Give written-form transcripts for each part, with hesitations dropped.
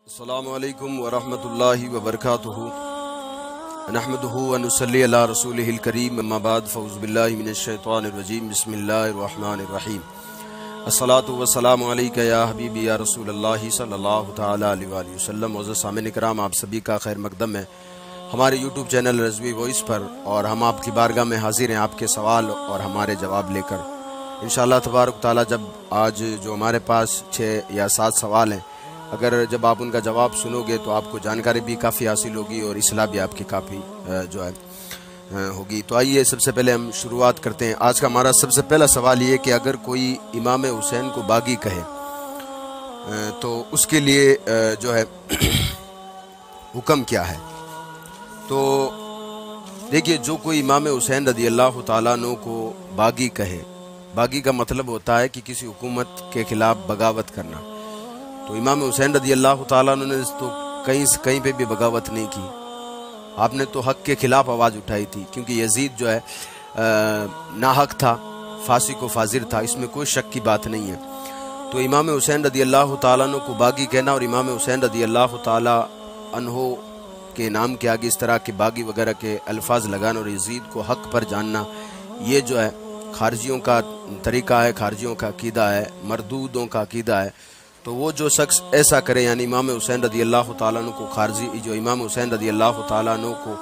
السلام علیکم ورحمۃ اللہ وبرکاتہ نحمدہ ونصلی علی رسولہ الکریم اما بعد فاعوذ باللہ من الشیطان الرجیم بسم اللہ الرحمن الرحیم الصلاۃ والسلام علیک یا حبیبی یا رسول اللہ صلی اللہ تعالی علیہ وآلہ وسلم۔ معزز سامعین کرام، آپ سبھی کا خیر مقدم ہے ہمارے یوٹیوب چینل رضوی وائس پر، اور ہم آپ کی بارگاہ میں حاضر ہیں آپ کے سوال اور ہمارے جواب لے کر انشاءاللہ تبارک تعالی۔ جب آج جو ہمارے پاس 6 یا 7 سوال ہیں، اگر جب آپ ان کا جواب سنو گے تو آپ کو جانکاری بھی کافی حاصل ہوگی اور اصلاح بھی آپ کی کافی جو ہے ہوگی۔ تو آئیے سب سے پہلے ہم شروعات کرتے ہیں۔ آج کا ہمارا سب سے پہلا سوال یہ کہ اگر کوئی امام حسین کو باغی کہے تو اس کے لیے جو ہے حکم کیا ہے؟ تو دیکھیے، جو کوئی امام حسین رضی اللہ تعالیٰ عنہ کو باغی کہے، باغی کا مطلب ہوتا ہے کہ کسی حکومت کے خلاف بغاوت کرنا۔ تو امام حسین رضی اللہ تعالیٰ عنہ نے تو کہیں پہ بھی بغاوت نہیں کی، آپ نے تو حق کے خلاف آواز اٹھائی تھی، کیونکہ یزید جو ہے ناحق تھا، فاسق و فاجر تھا، اس میں کوئی شک کی بات نہیں ہے۔ تو امام حسین رضی اللہ تعالیٰ عنہ کو باغی کہنا اور امام حسین رضی اللہ تعالیٰ عنہ کے نام کے آگے اس طرح کے باغی وغیرہ کے الفاظ لگانا اور یزید کو حق پر جاننا، یہ جو ہے خارجیوں کا طریقہ ہے، خارجیوں کا عقیدہ ہے، مردودوں کا عقیدہ ہے۔ تو وہ جو شخص ایسا کرے، یعنی امام حسین رضی اللہ تعالیٰ عنہ کو خارجی، جو امام حسین رضی اللہ تعالیٰ عنہ کو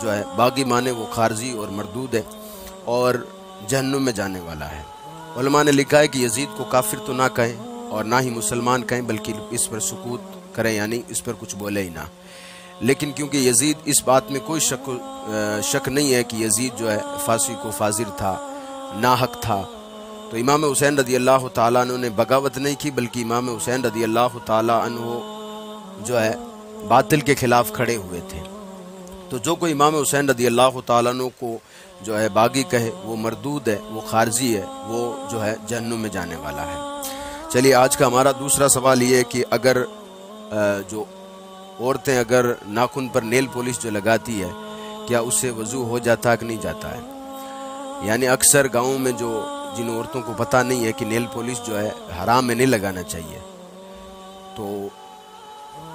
جو ہے باغی مانے، وہ خارجی اور مردود ہے اور جہنم میں جانے والا ہے۔ علماء نے لکھا ہے کہ یزید کو کافر تو نہ کہیں اور نہ ہی مسلمان کہیں، بلکہ اس پر سکوت کریں، یعنی اس پر کچھ بولے ہی نہ۔ لیکن کیونکہ یزید، اس بات میں کوئی شک نہیں ہے کہ یزید جو ہے فاسق و فاجر تھا، ناحق تھا، تو امام حسین رضی اللہ تعالیٰ عنہ نے بغاوت نہیں کی، بلکہ امام حسین رضی اللہ تعالیٰ عنہ جو ہے باطل کے خلاف کھڑے ہوئے تھے۔ تو جو کوئی امام حسین رضی اللہ تعالیٰ عنہ کو جو ہے باغی کہے، وہ مردود ہے، وہ خارجی ہے، وہ جو ہے جہنم میں جانے والا ہے۔ چلیے، آج کا ہمارا دوسرا سوال یہ ہے کہ اگر جو عورتیں اگر ناخن پر نیل پولش جو لگاتی ہے، کیا اس سے وضو ہو جاتا ہے کہ نہیں جاتا ہے؟ یعنی اکثر گاؤں میں جن عورتوں کو پتہ نہیں ہے کہ نیل پولش جو ہے حرام میں نہیں لگانا چاہیے، تو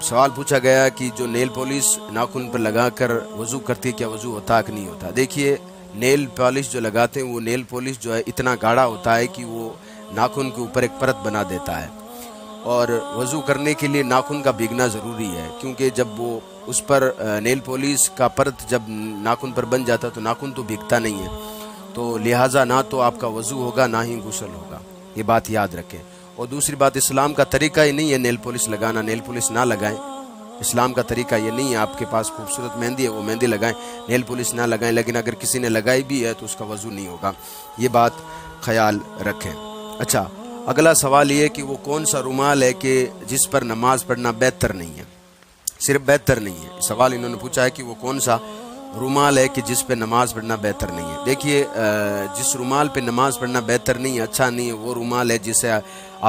سوال پوچھا گیا کہ جو نیل پولش ناخن پر لگا کر وضو کرتی ہے، کیا وضو ہوتا کہ نہیں ہوتا؟ دیکھیے، نیل پالش جو لگاتے ہیں، وہ نیل پولش جو ہے اتنا گاڑھا ہوتا ہے کہ وہ ناخن کے اوپر ایک پرت بنا دیتا ہے، اور وضو کرنے کے لیے ناخن کا بھیگنا ضروری ہے، کیونکہ جب وہ اس پر نیل پولش کا پرت جب ناخن پر بن جاتا تو ناخن تو بھیگتا نہیں ہے، تو لہٰذا نہ تو آپ کا وضو ہوگا نہ ہی غسل ہوگا، یہ بات یاد رکھیں۔ اور دوسری بات، اسلام کا طریقہ ہی نہیں ہے نیل پولش لگانا، نیل پولش نہ لگائیں۔ اسلام کا طریقہ یہ نہیں ہے، آپ کے پاس خوبصورت مہندی ہے، وہ مہندی لگائیں، نیل پولش نہ لگائیں، لیکن اگر کسی نے لگائی بھی ہے تو اس کا وضو نہیں ہوگا، یہ بات خیال رکھیں۔ اچھا، اگلا سوال یہ ہے کہ وہ کون سا رومال ہے کہ جس پر نماز پڑھنا بہتر نہیں ہے؟ صرف بہتر نہیں ہے، سوال انہوں نے پوچھا ہے کہ وہ کون سا رومال ہے کہ جس پہ نماز پڑھنا بہتر نہیں ہے۔ دیکھیے، جس رومال پہ نماز پڑھنا بہتر نہیں ہے، اچھا نہیں ہے، وہ رومال ہے جسے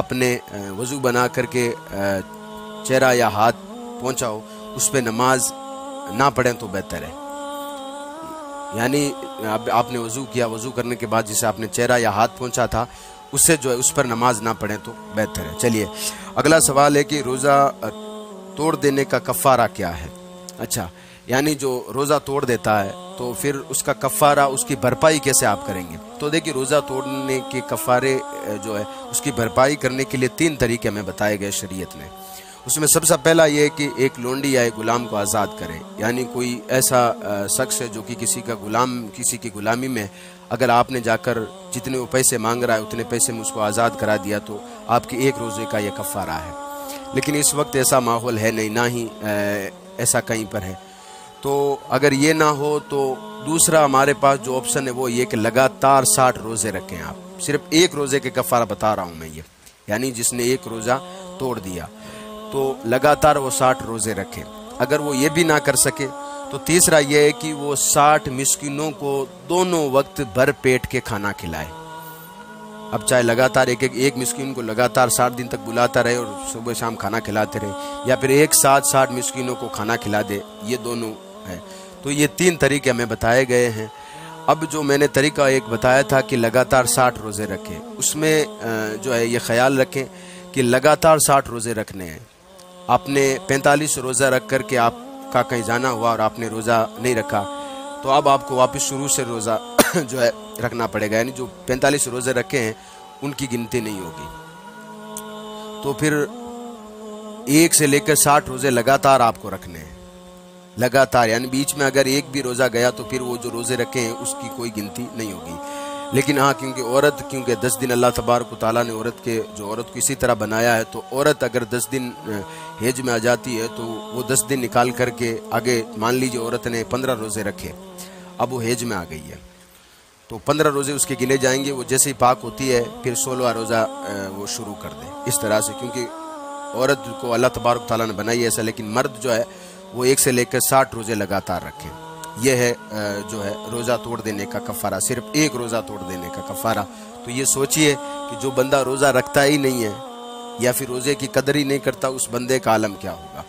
اپنے وضو بنا کر کے چہرہ یا ہاتھ پہنچا ہو، اس پہ نماز نہ پڑھیں تو بہتر ہے۔ یعنی آپ نے وضو کیا، وضو کرنے کے بعد جسے آپ نے چہرہ یا ہاتھ پہنچا تھا، اس سے جو ہے اس پر نماز نہ پڑھیں تو بہتر ہے۔ چلیے، اگلا سوال ہے کہ روزہ توڑ دینے کا کفارہ کیا ہے؟ اچھا، یعنی جو روزہ توڑ دیتا ہے تو پھر اس کا کفارہ، اس کی بھرپائی کیسے آپ کریں گے؟ تو دیکھیے، روزہ توڑنے کے کفارے جو ہے اس کی بھرپائی کرنے کے لیے 3 طریقے ہمیں بتائے گئے شریعت میں۔ اس میں سب سے پہلا یہ ہے کہ ایک لونڈی یا ایک غلام کو آزاد کرے، یعنی کوئی ایسا شخص ہے جو کہ کسی کی غلامی میں، اگر آپ نے جا کر جتنے وہ پیسے مانگ رہا ہے اتنے پیسے میں اس کو آزاد کرا دیا تو آپ کے ایک روزے کا یہ کفارہ ہے۔ لیکن اس وقت ایسا ماحول ہے نہیں، نہ ہی ایسا کہیں پر ہے۔ تو اگر یہ نہ ہو تو دوسرا ہمارے پاس جو آپشن ہے وہ یہ کہ لگاتار 60 روزے رکھیں آپ۔ صرف ایک روزے کے کفارہ بتا رہا ہوں میں، یہ یعنی جس نے ایک روزہ توڑ دیا تو لگاتار وہ 60 روزے رکھیں۔ اگر وہ یہ بھی نہ کر سکے تو تیسرا یہ ہے کہ وہ 60 مسکینوں کو دونوں وقت بھر پیٹ کے کھانا کھلائے۔ اب چاہے لگاتار ایک مسکین کو لگاتار 60 دن تک بلاتا رہے اور صبح شام کھانا کھلاتے رہے، یا پھر ایک ساتھ 60 مسکینوں کو کھانا کھلا دے، یہ دونوں ہے۔ تو یہ 3 طریقے ہمیں بتائے گئے ہیں۔ اب جو میں نے طریقہ ایک بتایا تھا کہ لگاتار 60 روزے رکھیں، اس میں جو ہے یہ خیال رکھیں کہ لگاتار 60 روزے رکھنے ہیں، آپ نے 45 روزہ رکھ کر کے آپ کا کہیں جانا ہوا اور آپ نے روزہ نہیں رکھا تو اب آپ کو واپس شروع سے روزہ جو ہے رکھنا پڑے گا، یعنی جو 45 روزے رکھے ہیں ان کی گنتی نہیں ہوگی۔ تو پھر 1 سے لے کر 60 روزے لگاتار آپ کو رکھنے ہیں، لگاتار، یعنی بیچ میں اگر ایک بھی روزہ گیا تو پھر وہ جو روزے رکھے ہیں اس کی کوئی گنتی نہیں ہوگی۔ لیکن ہاں کیونکہ 10 دن اللہ تبارک و تعالیٰ نے عورت کو اسی طرح بنایا ہے، تو عورت اگر 10 دن حیض میں آ جاتی ہے تو وہ 10 دن نکال کر کے آگے، مان لیجیے عورت نے 15 روزے رکھے، اب وہ حیض میں آ گئی ہے تو 15 روزے اس کے گنے جائیں گے، وہ جیسے ہی پاک ہوتی ہے پھر 16واں روزہ وہ شروع کر دے اس طرح سے، کیونکہ عورت کو اللہ تبارک و تعالیٰ نے بنائی ایسا، لیکن مرد جو ہے وہ 1 سے لے کر 60 روزے لگاتار رکھیں۔ یہ ہے جو ہے روزہ توڑ دینے کا کفارہ، صرف ایک روزہ توڑ دینے کا کفارہ۔ تو یہ سوچئے کہ جو بندہ روزہ رکھتا ہی نہیں ہے یا پھر روزے کی قدر ہی نہیں کرتا، اس بندے کا عالم کیا ہوگا؟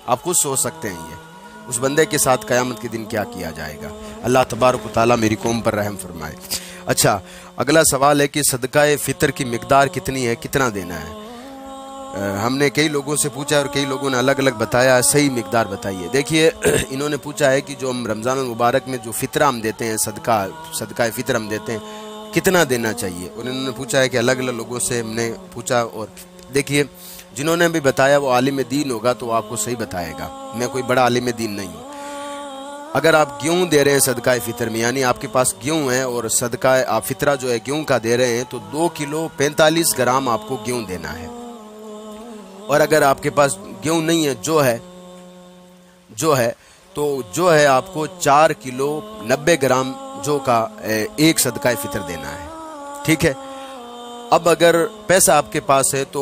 آپ خود سوچ سکتے ہیں یہ اس بندے کے ساتھ قیامت کے دن کیا کیا جائے گا۔ اللہ تبارک و تعالیٰ میری قوم پر رحم فرمائے۔ اچھا، اگلا سوال ہے کہ صدقہ فطر کی مقدار کتنی ہے، کتنا دینا ہے؟ ہم نے کئی لوگوں سے پوچھا اور کئی لوگوں نے الگ الگ بتایا، صحیح مقدار بتائیے۔ دیکھیے انہوں نے پوچھا ہے کہ جو ہم رمضان المبارک میں جو فطرہ ہم دیتے ہیں، صدقہ فطر ہم دیتے ہیں، کتنا دینا چاہیے؟ اور انہوں نے پوچھا ہے کہ الگ الگ لوگوں سے ہم نے پوچھا، اور دیکھیے جنہوں نے بھی بتایا وہ عالم دین ہوگا تو وہ آپ کو صحیح بتائے گا، میں کوئی بڑا عالم دین نہیں ہوں۔ اگر آپ گیہوں دے رہے ہیں صدقہ فطر میں، یعنی آپ کے پاس گیہوں ہے اور صدقہ آپ فطرہ جو ہے گیہوں کا دے رہے ہیں، تو 2 کلو 45 گرام آپ کو گیہوں دینا ہے۔ اور اگر آپ کے پاس گیہوں نہیں ہے، تو جو ہے آپ کو 4 کلو 90 گرام جو کا ایک صدقہ فطر دینا ہے، ٹھیک ہے۔ اب اگر پیسہ آپ کے پاس ہے تو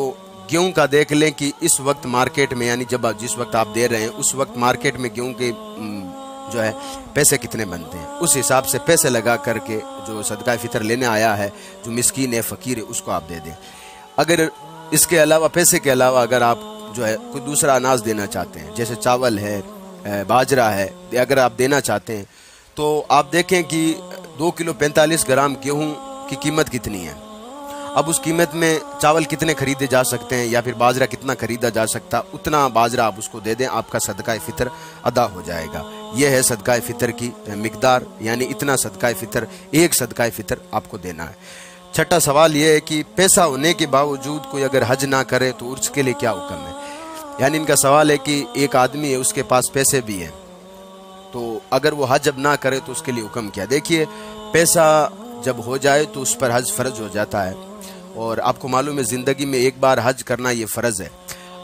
گیہوں کا دیکھ لیں کہ اس وقت مارکیٹ میں، یعنی جس وقت آپ دے رہے ہیں اس وقت مارکیٹ میں گیہوں کے جو ہے پیسے کتنے بنتے ہیں، اس حساب سے پیسے لگا کر کے جو صدقہ فطر لینے آیا ہے، جو مسکین ہے، فقیر ہے، اس کو آپ دے دیں۔ اگر اس کے علاوہ، پیسے کے علاوہ، اگر آپ جو ہے کوئی دوسرا اناج دینا چاہتے ہیں، جیسے چاول ہے، باجرہ ہے، اگر آپ دینا چاہتے ہیں تو آپ دیکھیں کہ 2 کلو 45 گرام گیہوں کی قیمت کتنی ہے۔ اب اس قیمت میں چاول کتنے خریدے جا سکتے ہیں یا پھر باجرہ کتنا خریدا جا سکتا، اتنا باجرہ آپ اس کو دے دیں، آپ کا صدقہ فطر ادا ہو جائے گا۔ یہ ہے صدقہ فطر کی مقدار، یعنی اتنا صدقہ فطر، ایک صدقہ فطر آپ کو دینا ہے۔ چھٹا سوال یہ ہے کہ پیسہ ہونے کے باوجود کوئی اگر حج نہ کرے تو اس کے لیے کیا حکم ہے؟ یعنی ان کا سوال ہے کہ ایک آدمی ہے، اس کے پاس پیسے بھی ہیں، تو اگر وہ حج اب نہ کرے تو اس کے لیے حکم کیا؟ دیکھیے پیسہ جب ہو جائے تو اس پر حج فرض ہو جاتا ہے، اور آپ کو معلوم ہے زندگی میں ایک بار حج کرنا یہ فرض ہے۔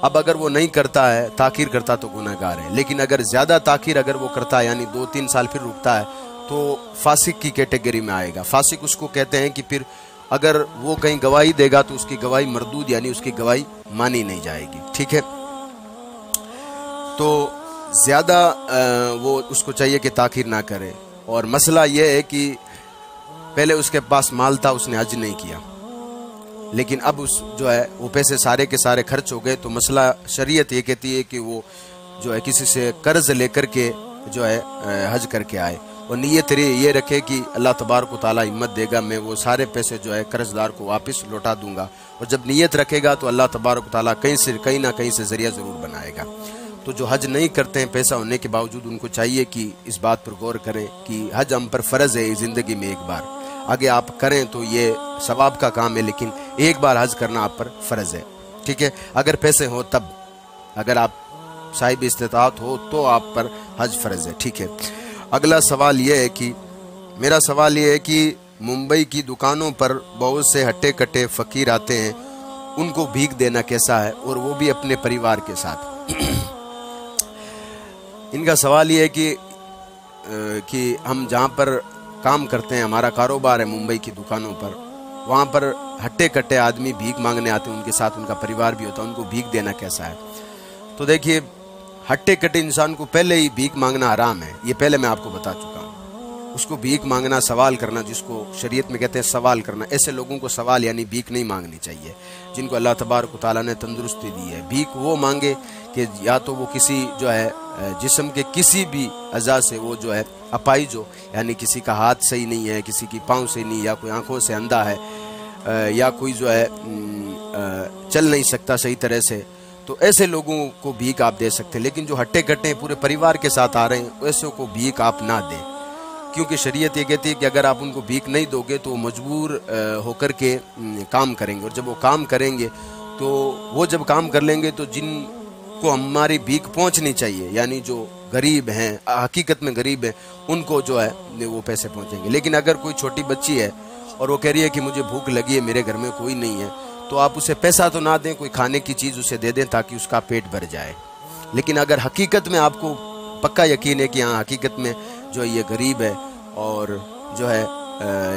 اب اگر وہ نہیں کرتا ہے، تاخیر کرتا تو گناہ گار ہے، لیکن اگر زیادہ تاخیر اگر وہ کرتا ہے، یعنی 2-3 سال پھر رکتا ہے، تو فاسق کی کیٹیگری میں آئے گا۔ فاسق اس کو کہتے ہیں کہ پھر اگر وہ کہیں گواہی دے گا تو اس کی گواہی مردود، یعنی اس کی گواہی مانی نہیں جائے گی، ٹھیک ہے۔ تو زیادہ وہ اس کو چاہیے کہ تاخیر نہ کرے، اور مسئلہ یہ ہے کہ پہلے اس کے پاس مال تھا، اس نے حج نہیں کیا، لیکن اب اس جو ہے وہ پیسے سارے کے سارے خرچ ہو گئے، تو مسئلہ شریعت یہ کہتی ہے کہ وہ جو ہے کسی سے قرض لے کر کے جو ہے حج کر کے آئے، اور نیت یہ رکھے کہ اللہ تبارک و تعالیٰ ہمت دے گا، میں وہ سارے پیسے جو ہے قرض دار کو واپس لوٹا دوں گا، اور جب نیت رکھے گا تو اللہ تبارک و تعالیٰ کہیں نہ کہیں سے ذریعہ ضرور بنائے گا۔ تو جو حج نہیں کرتے ہیں پیسہ ہونے کے باوجود، ان کو چاہیے کہ اس بات پر غور کریں کہ حج ہم پر فرض ہے زندگی میں ایک بار، آگے آپ کریں تو یہ ثواب کا کام ہے، لیکن ایک بار حج کرنا آپ پر فرض ہے، ٹھیک ہے۔ اگر پیسے ہو تب، اگر آپ صاحب استطاعت ہو تو آپ پر حج فرض ہے، ٹھیک ہے۔ اگلا سوال یہ ہے کہ میرا سوال یہ ہے کہ ممبئی کی دکانوں پر بہت سے ہٹے کٹے فقیر آتے ہیں، ان کو بھیک دینا کیسا ہے، اور وہ بھی اپنے پریوار کے ساتھ؟ ان کا سوال یہ ہے کہ ہم جہاں پر کام کرتے ہیں، ہمارا کاروبار ہے ممبئی کی دکانوں پر، وہاں پر ہٹے کٹے آدمی بھیک مانگنے آتے ہیں، ان کے ساتھ ان کا پریوار بھی ہوتا ہے، ان کو بھیک دینا کیسا ہے؟ تو دیکھیے ہٹے کٹے انسان کو پہلے ہی بھیک مانگنا حرام ہے، یہ پہلے میں آپ کو بتا چکا ہوں۔ اس کو بھیک مانگنا، سوال کرنا، جس کو شریعت میں کہتے ہیں سوال کرنا، ایسے لوگوں کو سوال یعنی بھیک نہیں مانگنی چاہیے جن کو اللہ تبارک و تعالیٰ نے تندرستی دی ہے۔ بھیک وہ مانگے کہ یا تو وہ کسی جو ہے جسم کے کسی بھی اعضاء سے وہ جو ہے اپائج ہو، یعنی کسی کا ہاتھ صحیح نہیں ہے، کسی کی پاؤں صحیح نہیں، یا کوئی آنکھوں سے اندھا ہے، یا کوئی جو ہے چل نہیں سکتا صحیح طرح سے، تو ایسے لوگوں کو بھیک آپ دے سکتے ہیں، لیکن جو ہٹے کٹے پورے پریوار کے ساتھ آ رہے ہیں ایسے کو بھیک آپ نہ دیں، کیونکہ شریعت یہ کہتی ہے کہ اگر آپ ان کو بھیک نہیں دو گے تو وہ مجبور ہو کر کے کام کریں گے، اور جب وہ کام کریں گے تو وہ جب کام کر لیں گے تو جن کو ہماری بھیک پہنچنی چاہیے، یعنی جو غریب ہیں، حقیقت میں غریب ہیں، ان کو جو ہے وہ پیسے پہنچیں گے۔ لیکن اگر کوئی چھوٹی بچی ہے اور وہ کہہ رہی ہے کہ مجھے بھوک لگی ہے، میرے گھر میں کوئی نہیں ہے، تو آپ اسے پیسہ تو نہ دیں، کوئی کھانے کی چیز اسے دے دیں تاکہ اس کا پیٹ بھر جائے۔ لیکن اگر حقیقت میں آپ کو پکا یقین ہے کہ ہاں حقیقت میں جو یہ غریب ہے اور جو ہے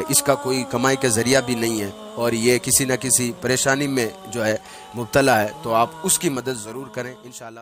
اس کا کوئی کمائی کا ذریعہ بھی نہیں ہے اور یہ کسی نہ کسی پریشانی میں جو ہے مبتلا ہے، تو آپ اس کی مدد ضرور کریں انشاءاللہ۔